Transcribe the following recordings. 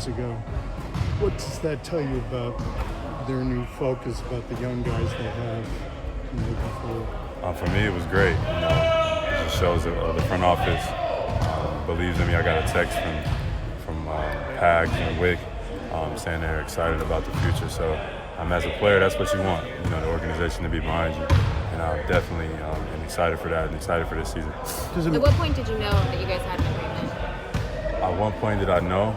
years ago. What does that tell you about their new focus, about the young guys they have moving forward? For me, it was great. It just shows that the front office believes in me. I got a text from Pags and Wick saying they're excited about the future. So as a player, that's what you want, the organization to be behind you. And I definitely am excited for that and excited for this season. At what point did you know that you guys had an agreement? At one point did I know?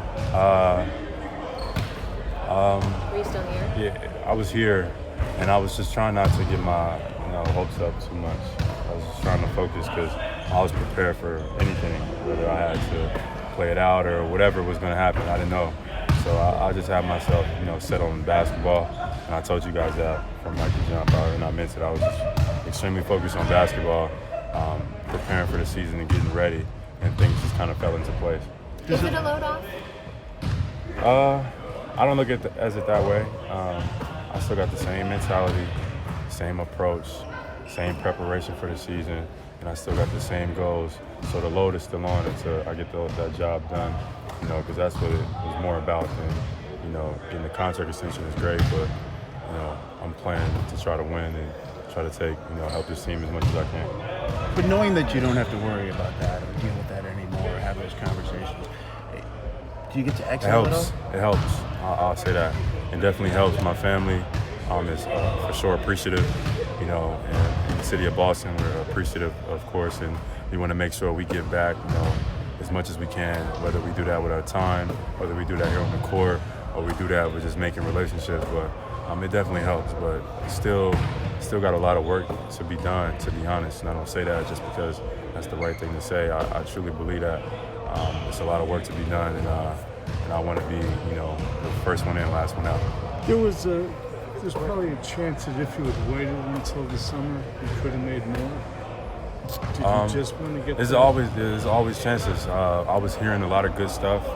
Were you still here? Yeah, I was here, and I was just trying not to get my hopes up too much. I was just trying to focus because I was prepared for anything, whether I had to play it out or whatever was going to happen. I didn't know. So I just had myself, set on basketball, and I told you guys that from like the jump out, and I meant it. I was just extremely focused on basketball, preparing for the season and getting ready, and things just kind of fell into place. Is it a load off? I don't look at it that way. I still got the same mentality, same approach, same preparation for the season, and I still got the same goals. So the load is still on until I get that job done, because that's what it was more about than, getting the contract extension is great, but, I'm planning to try to win and try to take, help this team as much as I can. But knowing that you don't have to worry about that or deal with that anymore or have those conversations, do you get to exit it helps. It helps. I'll say that. It definitely helps. My family is for sure appreciative, and in the city of Boston, we're appreciative, of course, and we want to make sure we give back, as much as we can, whether we do that with our time, whether we do that here on the court, or we do that with just making relationships. But it definitely helps, but still got a lot of work to be done, to be honest. And I don't say that just because that's the right thing to say. I truly believe that. It's a lot of work to be done, and I want to be, the first one in, last one out. There's probably a chance that if you had waited until the summer, you could have made more. Did you just want to get there's always chances. I was hearing a lot of good stuff,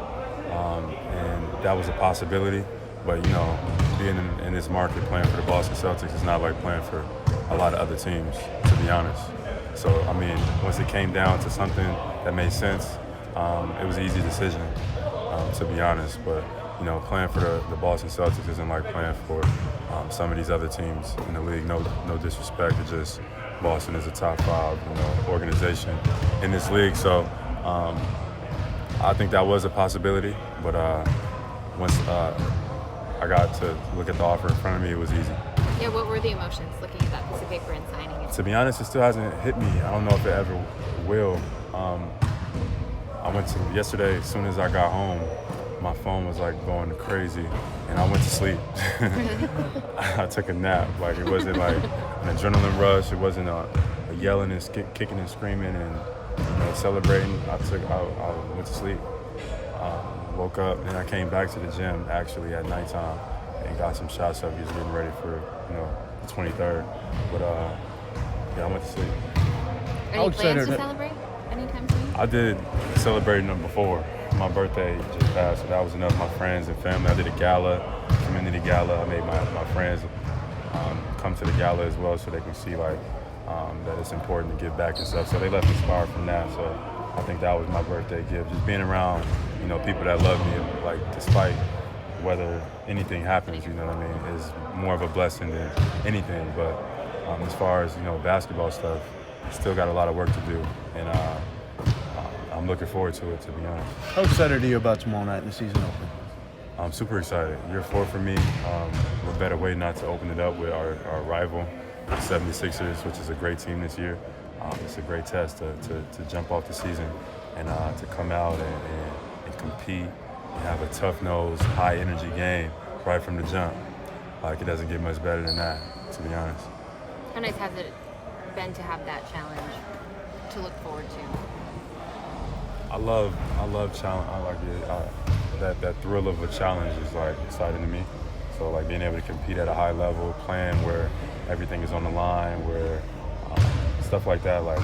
and that was a possibility. But, being in this market, playing for the Boston Celtics is not like playing for a lot of other teams, to be honest. So, once it came down to something that made sense, it was an easy decision, to be honest. But, playing for the Boston Celtics isn't like playing for some of these other teams in the league. No disrespect. It's just Boston is a top 5, organization in this league. So I think that was a possibility. But once I got to look at the offer in front of me, it was easy. Yeah, what were the emotions looking at that piece of paper and signing it? To be honest, it still hasn't hit me. I don't know if it ever will. I went to yesterday, as soon as I got home, my phone was like going crazy, and I went to sleep. I took a nap. Like, it wasn't like an adrenaline rush. It wasn't a yelling and kicking and screaming and celebrating. I went to sleep. Woke up and I came back to the gym actually at nighttime and got some shots up. Just getting ready for the 23rd. But I went to sleep. Any plans to celebrate anytime soon? I did celebrating them before. My birthday just passed, so that was enough. My friends and family. I did a gala, community gala. I made my friends come to the gala as well, so they can see that it's important to give back and stuff. So they left inspired from that. So I think that was my birthday gift. Just being around, people that love me, like, despite whether anything happens, is more of a blessing than anything. But as far as basketball stuff, still got a lot of work to do, and I'm looking forward to it, to be honest. How excited are you about tomorrow night in the season opener? I'm super excited. Year 4 for me. What better way not to open it up with our rival, the 76ers, which is a great team this year. It's a great test to jump off the season and to come out and compete and have a tough-nosed, high-energy game right from the jump. Like, it doesn't get much better than that, to be honest. How nice has it been to have that challenge to look forward to? I love challenge. I like it. That thrill of a challenge is like exciting to me. So like being able to compete at a high level, playing where everything is on the line, where stuff like that like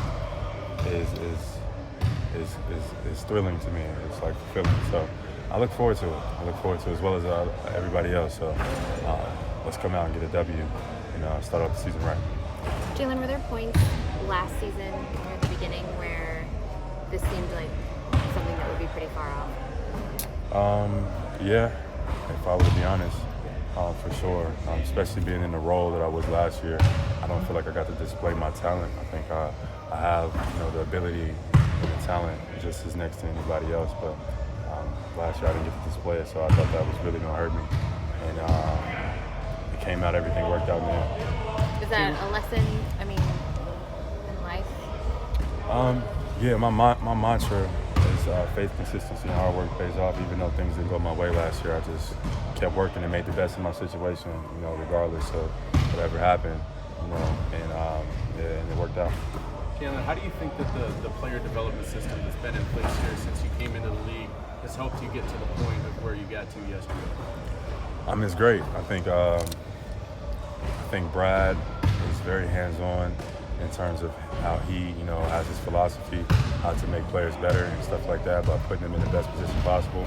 is thrilling to me. It's like fulfilling. So I look forward to it. I look forward to it as well as everybody else. So let's come out and get a W and start off the season right. Jaylen, were there points last season near the beginning where this seemed like something that would be pretty far off? Yeah, if I were to be honest, for sure. Especially being in the role that I was last year, I don't feel like I got to display my talent. I think I have, the ability and the talent just as next to anybody else. But last year I didn't get to display it, so I thought that was really going to hurt me. And it came out, everything worked out in the end. Is that a lesson, in life? Yeah, my mantra is faith, consistency, and hard work pays off. Even though things didn't go my way last year, I just kept working and made the best of my situation, regardless of whatever happened, and it worked out. Jaylen, how do you think that the player development system that's been in place here since you came into the league has helped you get to the point of where you got to yesterday? It's great. I think Brad is very hands-on in terms of how he, has his philosophy, how to make players better and stuff like that by putting them in the best position possible.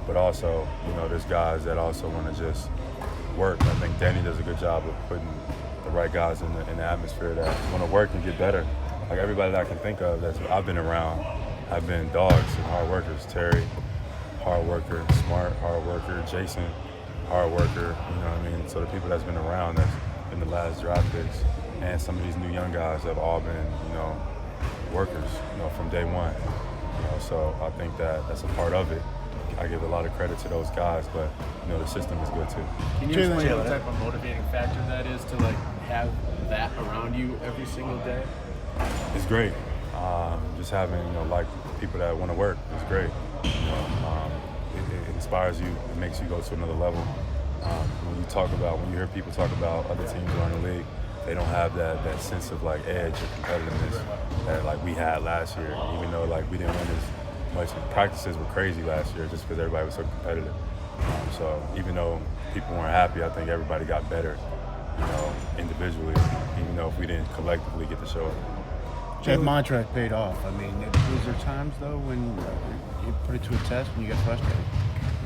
But also, there's guys that also want to just work. I think Danny does a good job of putting the right guys in the atmosphere that want to work and get better. Like everybody that I can think of that I've been around have been dogs and hard workers. Terry, hard worker. Smart, hard worker. Jason, hard worker. So the people that's been around, that's been the last draft picks, and some of these new young guys have all been, workers, from day one. So I think that's a part of it. I give a lot of credit to those guys, but the system is good too. Can you explain what type of motivating factor that is to have that around you every single day? It's great. Just having like people that want to work is great. It inspires you. It makes you go to another level. When you hear people talk about other teams around the league, they don't have that sense of edge or competitiveness that we had last year. Even though we didn't win as much, practices were crazy last year just because everybody was so competitive. So even though people weren't happy, I think everybody got better, individually, even though if we didn't collectively get to show it. That mantra paid off. Was there times though when you put it to a test and you got frustrated?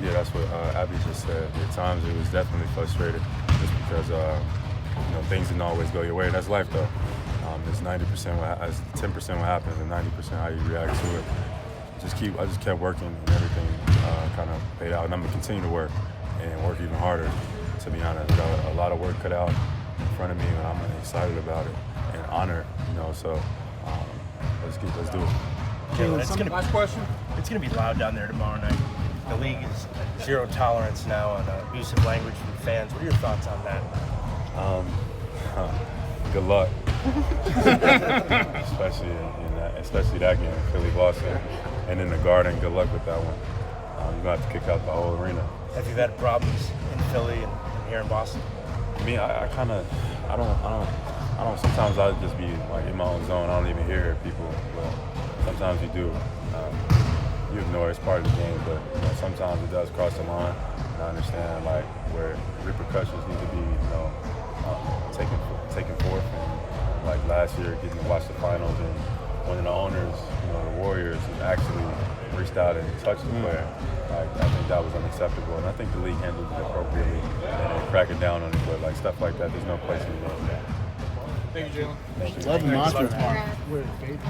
Yeah, that's what Abby just said. At times it was definitely frustrated just because things didn't always go your way. That's life though. It's 90% it's 10% what happens and 90% how you react to it. I just kept working and everything kind of paid out. And I'm gonna continue to work and work even harder, to be honest. Got a lot of work cut out in front of me and I'm excited about it and honored, So let's do it. Jaylen, Last question. It's going to be loud down there tomorrow night. The league is zero tolerance now on abusive language from fans. What are your thoughts on that? Good luck, especially that game, Philly-Boston, and in the Garden. Good luck with that one. You're gonna have to kick out the whole arena. Have you had problems in Philly and here in Boston? I don't. Sometimes I just be in my own zone. I don't even hear people, but sometimes you do. You ignore it's part of the game, but sometimes it does cross the line. And I understand where repercussions need to be, taken forth. And last year, getting to watch the finals and one of the owners, the Warriors, actually reached out and touched the player. I think that was unacceptable, and I think the league handled it appropriately and cracking down on it. But stuff like that, there's no place in the game. Thank you, Jaylen. Thank you. Love the mantra. Congrats. We're in faith.